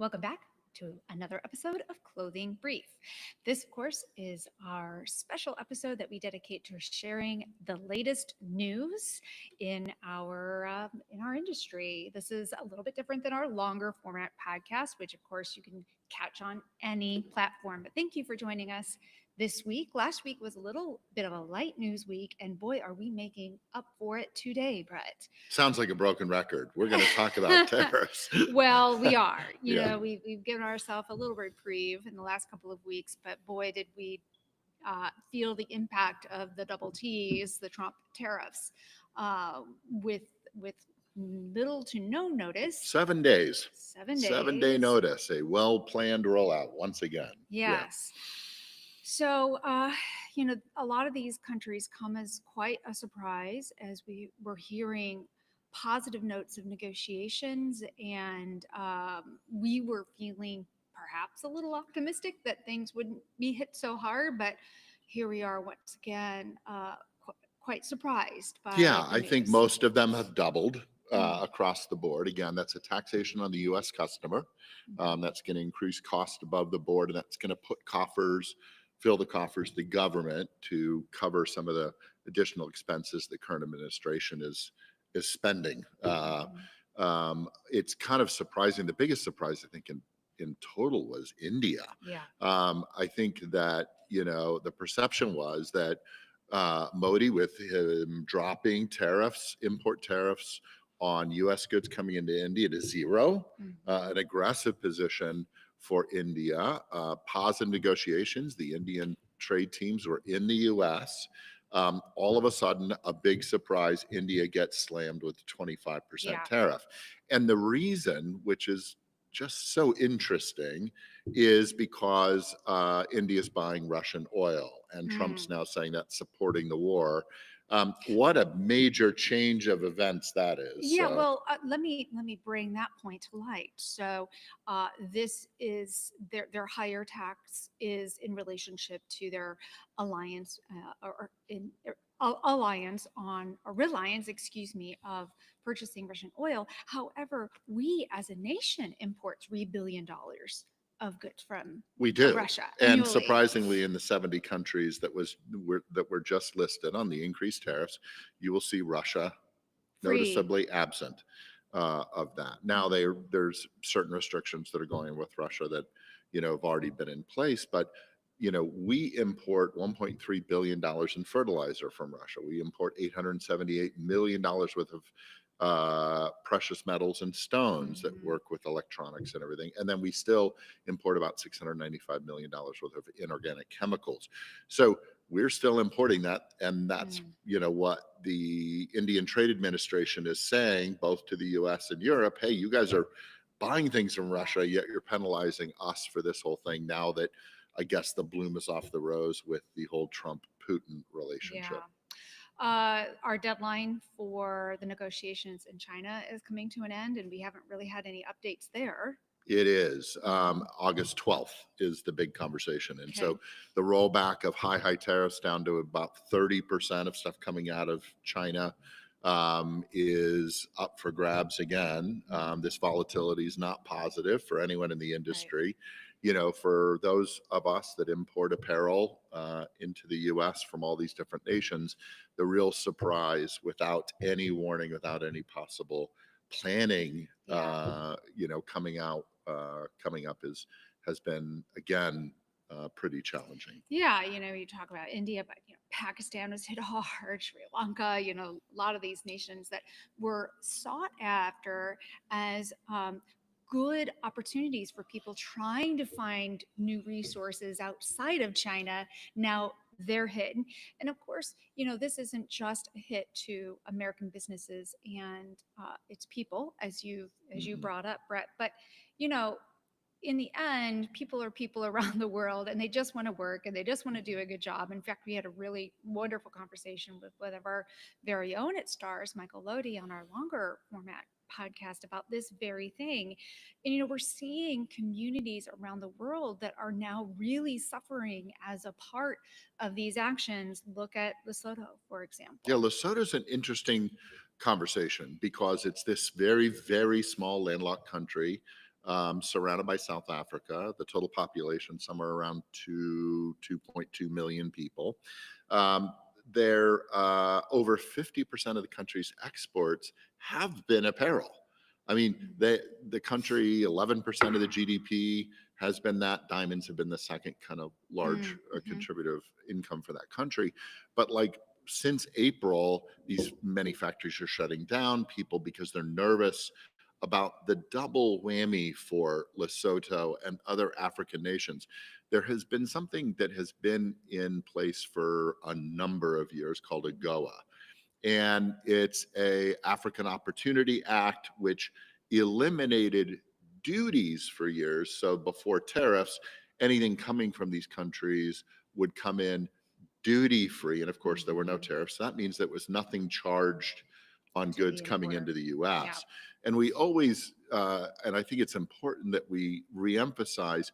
Welcome back to another episode of Clothing Brief. This, of course, is our special episode that we dedicate to sharing the latest news in our industry. This is a little bit different than our longer format podcast, which, of course, you can catch on any platform. But thank you for joining us this week. Last week was a little bit of a light news week, and boy, are we making up for it today, Brett. Sounds like a broken record. We're going to talk about tariffs. Well, we are. Yeah. We've given ourselves a little reprieve in the last couple of weeks, but boy, did we feel the impact of the double T's, the Trump tariffs, with little to no notice. 7 days. 7 days. 7 day notice. A well-planned rollout once again. Yes. So, a lot of these countries come as quite a surprise as we were hearing positive notes of negotiations, and we were feeling perhaps a little optimistic that things wouldn't be hit so hard, but here we are once again, quite surprised by Yeah, the I think news. most of them have doubled across the board. Again, that's a taxation on the U.S. customer. That's going to increase cost above the board, and that's going to fill the coffers of the government to cover some of the additional expenses the current administration is spending. It's kind of surprising. The biggest surprise, I think, in total was India. Yeah. I think that, the perception was that Modi, with him dropping tariffs, import tariffs on U.S. goods coming into India to zero, an aggressive position for India, positive negotiations. The Indian trade teams were in the U.S. All of a sudden, a big surprise, India gets slammed with a 25% tariff. And the reason, which is just so interesting, is because India is buying Russian oil, and Trump's now saying that's supporting the war. What a major change of events that is. Yeah, well, let me bring that point to light. So, this is their higher tax is in relationship to their alliance reliance, of purchasing Russian oil. However, we as a nation import $3 billion of goods from Russia. And annually. surprisingly, in the 70 countries that were just listed on the increased tariffs, you will see Russia noticeably absent of that. Now there's certain restrictions that are going with Russia that have already been in place, but we import $1.3 billion in fertilizer from Russia. We import $878 million worth of precious metals and stones that work with electronics and everything. And then we still import about $695 million worth of inorganic chemicals. So we're still importing that. And that's, what the Indian Trade Administration is saying, both to the US and Europe. Hey, you guys are buying things from Russia, yet you're penalizing us for this whole thing now that I guess the bloom is off the rose with the whole Trump-Putin relationship. Our deadline for the negotiations in China is coming to an end, and we haven't really had any updates there. It is. August 12th is the big conversation. And so the rollback of high tariffs down to about 30% of stuff coming out of China is up for grabs again. This volatility is not positive for anyone in the industry. For those of us that import apparel into the U.S. from all these different nations, the real surprise, without any warning, without any possible planning, coming up has been, again, pretty challenging. Yeah, you talk about India, but Pakistan was hit hard, Sri Lanka, a lot of these nations that were sought after as good opportunities for people trying to find new resources outside of China. Now they're hit. And of course, this isn't just a hit to American businesses and its people, as you brought up, Brett, but in the end, people are people around the world, and they just want to work and they just want to do a good job. In fact, we had a really wonderful conversation with one of our very own It Stars, Michael Lodi, on our longer format podcast about this very thing. And we're seeing communities around the world that are now really suffering as a part of these actions. Look at Lesotho, for example. Yeah, Lesotho's an interesting conversation because it's this very, very small landlocked country. surrounded by South Africa. The total population somewhere around 2.2 million people. Um, there, over 50% of the country's exports have been apparel. I mean, Mm. the country, 11% of the GDP has been that. Diamonds have been the second kind of large Mm-hmm. contributive income for that country. But like since April, these many factories are shutting down. People, because they're nervous about the double whammy for Lesotho and other African nations. There has been something that has been in place for a number of years called AGOA, and it's a African Opportunity Act which eliminated duties for years. So before tariffs, anything coming from these countries would come in duty free, and of course there were no Mm-hmm. tariffs. So that means there was nothing charged on To goods the coming importer. into the Yeah. U.S. And we always, and I think it's important that we reemphasize,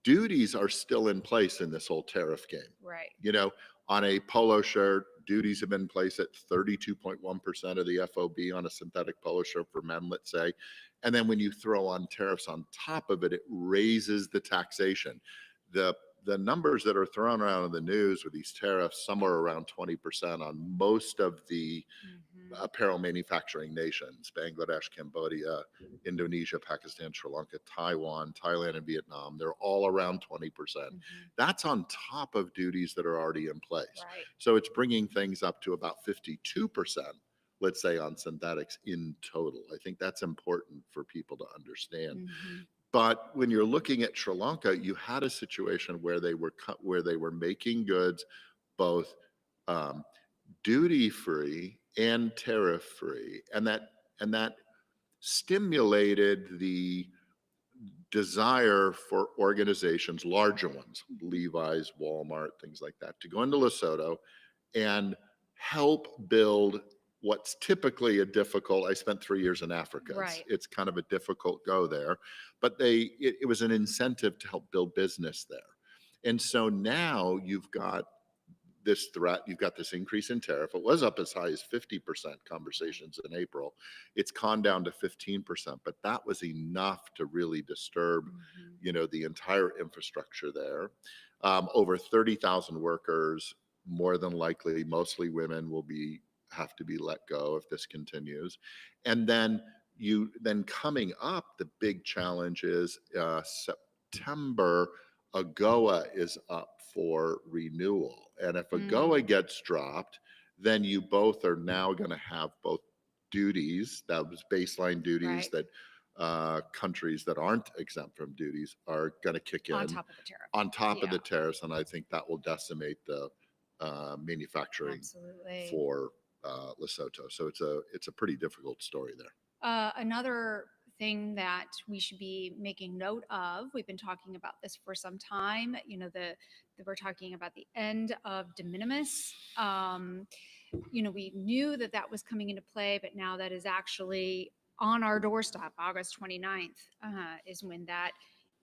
duties are still in place in this whole tariff game. Right. You know, on a polo shirt, duties have been in place at 32.1% of the FOB on a synthetic polo shirt for men, let's say. And then when you throw on tariffs on top of it, it raises the taxation. The the numbers that are thrown around in the news with these tariffs, somewhere around 20% on most of the Mm-hmm. apparel manufacturing nations: Bangladesh, Cambodia, Indonesia, Pakistan, Sri Lanka, Taiwan, Thailand, and Vietnam. They're all around 20%. Mm-hmm. That's on top of duties that are already in place. Right. So it's bringing things up to about 52%, let's say, on synthetics in total. I think that's important for people to understand. Mm-hmm. But when you're looking at Sri Lanka, you had a situation where they were making goods both um, duty free and tariff free, and that stimulated the desire for organizations, larger ones, Levi's, Walmart, things like that, to go into Lesotho and help build what's typically a difficult. I spent 3 years in Africa. Right. It's kind of a difficult go there, but it was an incentive to help build business there. And so now you've got this threat, you've got this increase in tariff. It was up as high as 50% conversations in April. It's gone down to 15%, but that was enough to really disturb, Mm-hmm. the entire infrastructure there. Over 30,000 workers, more than likely, mostly women, will have to be let go if this continues. And then coming up, the big challenge is September, AGOA is up for renewal. And if AGOA Mm. gets dropped, then you both are now going to have both duties, that was baseline duties Right. that countries that aren't exempt from duties are going to kick On in top of the tariff. on top of Yeah. the tariffs. And I think that will decimate the manufacturing Absolutely. for Lesotho. So it's a pretty difficult story there. Another thing that we should be making note of, we've been talking about this for some time, we're talking about the end of de minimis. We knew that that was coming into play, but now that is actually on our doorstep. August 29th is when that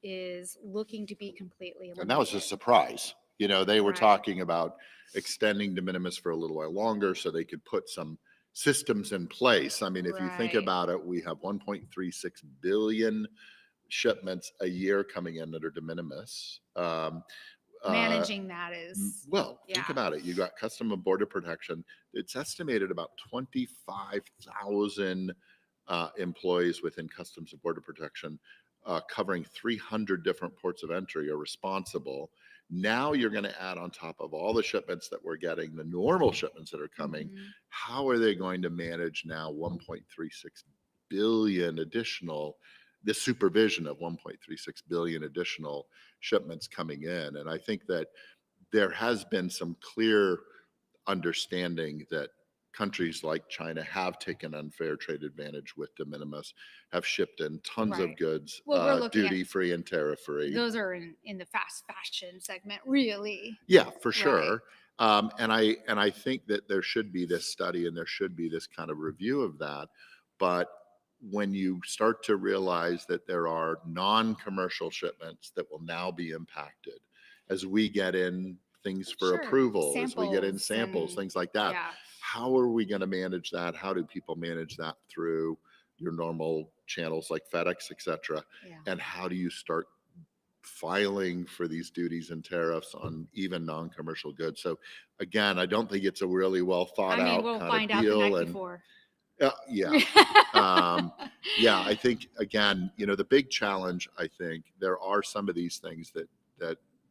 is looking to be completely And that was a eliminated. surprise. They were Right. talking about extending de minimis for a little while longer so they could put some systems in place. I mean, if you think Right. about it, we have 1.36 billion shipments a year coming in that are de minimis. Uh, Managing that is, well, think yeah. about it. You got Custom and Border Protection. It's estimated about 25,000 employees within Customs and Border Protection, covering 300 different ports of entry, are responsible. Now you're going to add on top of all the shipments that we're getting, the normal shipments that are coming. Mm-hmm. How are they going to manage now 1.36 billion additional, the supervision of 1.36 billion additional shipments coming in? And I think that there has been some clear understanding that countries like China have taken unfair trade advantage with de minimis, have shipped in tons of Right. goods, Well, we're looking at duty free and tariff free. those are in the fast fashion segment, really. Yeah, for Right. sure. And I think that there should be this study and there should be this kind of review of that. But when you start to realize that there are non-commercial shipments that will now be impacted as we get in things for Sure. approval, as we get in Samples samples, and things like that, yeah. how are we going to manage that? How do people manage that through your normal channels like FedEx, etc. Yeah. And how do you start filing for these duties and tariffs on even non-commercial goods? So again, I don't think it's a really well thought I mean, out we'll kind of find out the deal. night And before. yeah. Yeah, I think again, the big challenge, I think there are some of these things that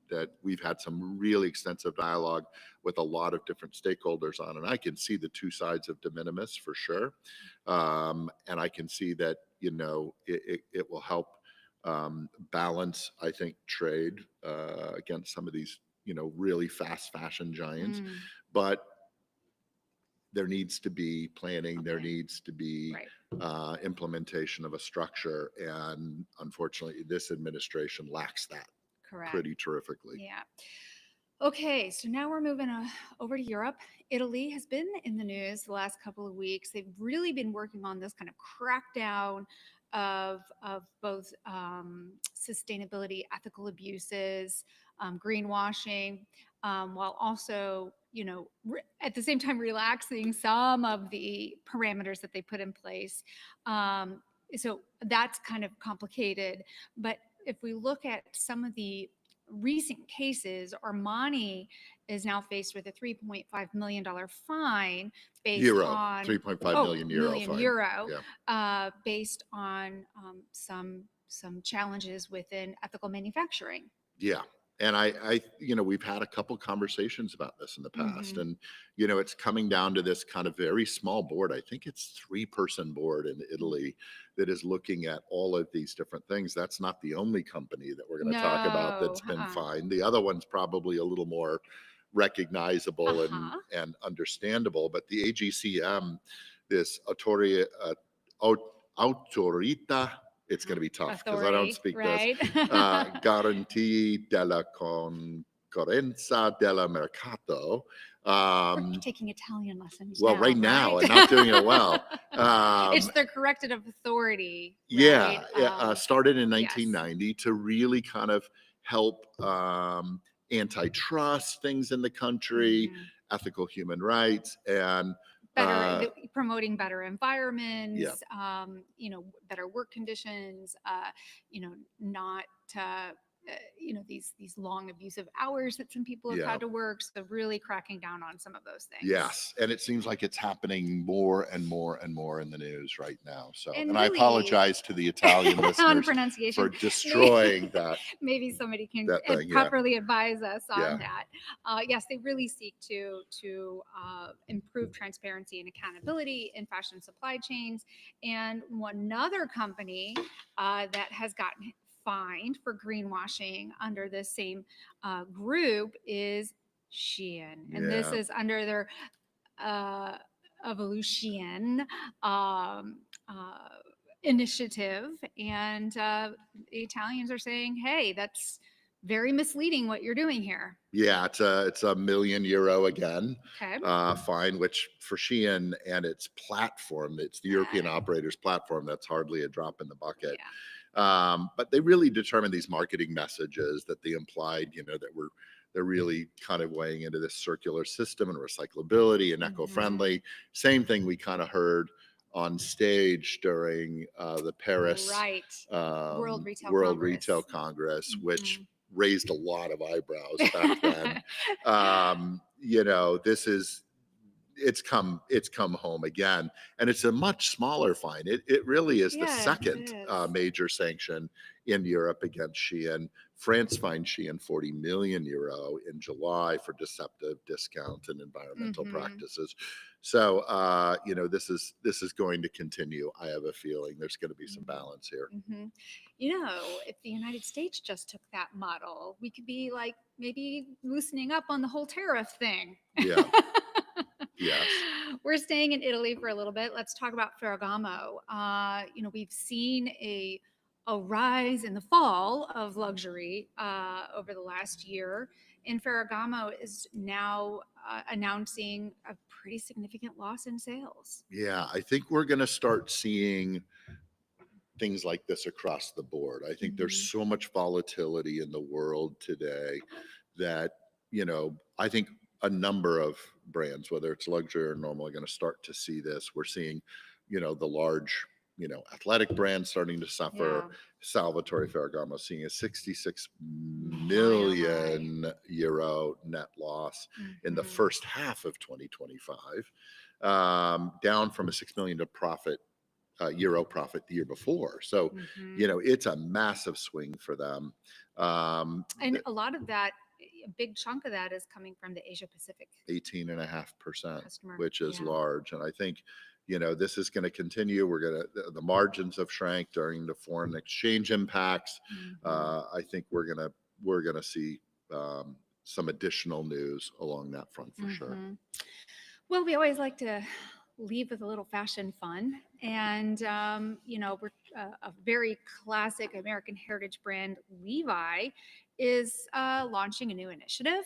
that we've had some really extensive dialogue with a lot of different stakeholders on, and I can see the two sides of de minimis for sure. And I can see that, it will help balance, I think, trade against some of these, really fast fashion giants. Mm, But there needs to be planning, there okay. needs to be Right. implementation of a structure. And unfortunately, this administration lacks that Correct. pretty terrifically. Yeah. Okay, so now we're moving over to Europe. Italy has been in the news the last couple of weeks. They've really been working on this kind of crackdown of both sustainability, ethical abuses, greenwashing, while also, at the same time relaxing some of the parameters that they put in place. So that's kind of complicated. But if we look at some of the recent cases, Armani is now faced with a $3.5 million fine based Euro, on 3.5 oh million euro million fine. euro, Yeah. based on some challenges within ethical manufacturing. Yeah. And we've had a couple conversations about this in the past, Mm-hmm. and, it's coming down to this kind of very small board. I think it's 3-person board in Italy that is looking at all of these different things. That's not the only company that we're going to talk about No. that's been fined. The other one's probably a little more recognizable and, Uh-huh. and understandable, but the AGCM, this Autorita, it's going to be tough because I don't Authority, speak this, right? Garantie della Concorrenza del Mercato. We're taking Italian lessons Well, now, right now, right? and not doing it well. It's the corrective authority, right? Yeah, started in Yes. 1990 to really kind of help antitrust things in the country, Mhm. ethical human rights, and Better promoting better yeah, environments, better work conditions, not these long abusive hours that some people have yeah. had to work. So really cracking down on some of those things. Yes, and it seems like it's happening more and more and more in the news right now. So, And and I really, apologize to the Italian on listeners for pronunciation, destroying that maybe somebody can that thing. Yeah, properly advise us yeah, on that. Yes, they really seek to improve transparency and accountability in fashion supply chains. And one other company that has gotten fined for greenwashing under this same group is Shein, and this yeah, is under their uh, evolution um, uh, initiative. And the Italians are saying, hey, that's very misleading what you're doing here. yeah. It's a million euro again, Okay. fine. Which for Shein and its platform, it's the European operators platform. That's hardly a drop in the bucket. Yeah. But they really determine these marketing messages that they implied, that they're really kind of weighing into this circular system and recyclability and Mm-hmm. eco-friendly. Same thing we kind of heard on stage during the Paris Right. World Retail World Retail Congress. Congress, which Mm-hmm. raised a lot of eyebrows back then. This is it's come home again, and it's a much smaller fine. It really is the Yes, it second is. major sanction in Europe against Shein. France fined Shein 40 million euro in July for deceptive discount and environmental Mm-hmm. practices. So this is going to continue. I have a feeling there's going to be some balance here. Mm-hmm. If the United States just took that model, we could be like maybe loosening up on the whole tariff thing. Yeah. Yes. We're staying in Italy for a little bit. Let's talk about Ferragamo. We've seen a rise in the fall of luxury over the last year, and Ferragamo is now announcing a pretty significant loss in sales. Yeah, I think we're going to start seeing things like this across the board. I think there's Mhm. so much volatility in the world today that, I think a number of brands, whether it's luxury or normal, are going to start to see this. We're seeing, the large, athletic brands starting to suffer. Yeah. Salvatore Ferragamo seeing a 66 My, oh my. million euro net loss in the Mhm. first half of 2025, down from a 6 million to profit euro profit the year before. So, Mhm. it's a massive swing for them. And a lot of that, a big chunk of that is coming from the Asia Pacific 18.5%, customer. which is Yeah. large. And I think, this is going to continue. The margins have shrank during the foreign exchange impacts. Mhm. I think we're going to see some additional news along that front for sure. Mhm. Well, we always like to leave with a little fashion fun. And, we're a very classic American heritage brand, Levi, is launching a new initiative.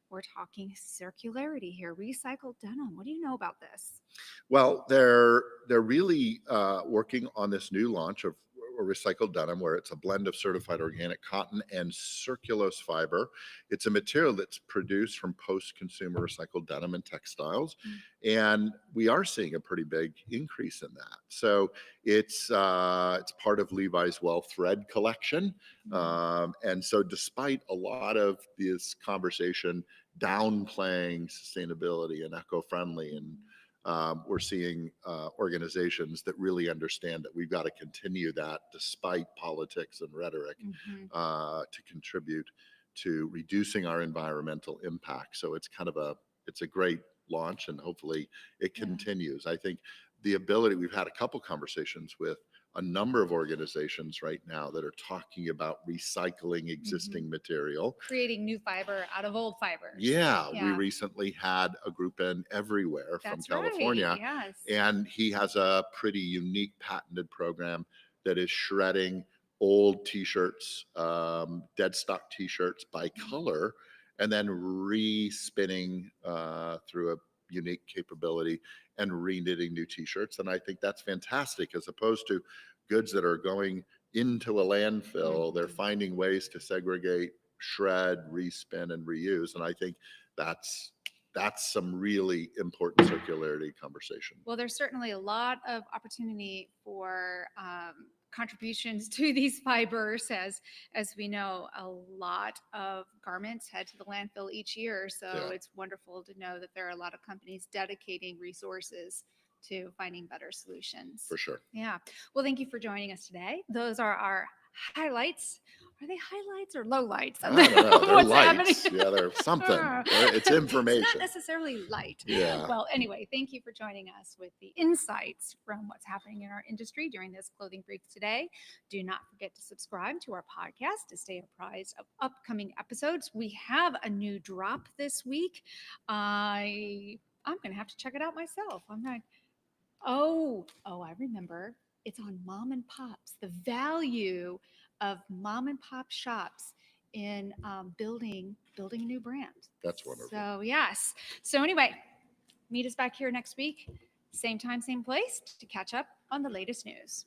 We're talking circularity here, recycled denim. What do you know about this? Well, they're really working on this new launch of recycled denim, where it's a blend of certified organic cotton and circulose fiber. It's a material that's produced from post-consumer recycled denim and textiles, Mm. and we are seeing a pretty big increase in that. So it's part of Levi's Well Thread collection, Mm. and so despite a lot of this conversation downplaying sustainability and eco-friendly, and we're seeing organizations that really understand that we've got to continue that despite politics and rhetoric, Mhm. to contribute to reducing our environmental impact. So it's a great launch, and hopefully it Yeah. continues. I think the ability, we've had a couple conversations with a number of organizations right now that are talking about recycling Mhm. existing material. Creating new fiber out of old fibers. Yeah, we Yeah, recently had a group in Everywhere from that's right. California, Yes. and he has a pretty unique patented program that is shredding old T-shirts, dead stock T-shirts by color, and then re-spinning through a unique capability and re-knitting new T-shirts. And I think that's fantastic, as opposed to goods that are going into a landfill. They're Mhm. finding ways to segregate, shred, respin, and reuse. And I think that's some really important circularity conversation. Well, there's certainly a lot of opportunity for contributions to these fibers, as we know, a lot of garments head to the landfill each year. So Yeah, it's wonderful to know that there are a lot of companies dedicating resources to finding better solutions. for sure. Yeah. Well, thank you for joining us today. Those are our highlights. Are they highlights or lowlights of I don't know. They're what's happening? lights. Yeah, they're something. It's It's not information. necessarily light. Yeah. Well, anyway, thank you for joining us with the insights from what's happening in our industry during this clothing brief today. Do not forget to subscribe to our podcast to stay apprised of upcoming episodes. We have a new drop this week. I'm going to have to check it out myself. I'm not. Oh, I remember. It's on mom and pops. The value of mom and pop shops in building a new brand. That's wonderful. So yes. So anyway, meet us back here next week, same time, same place, to catch up on the latest news.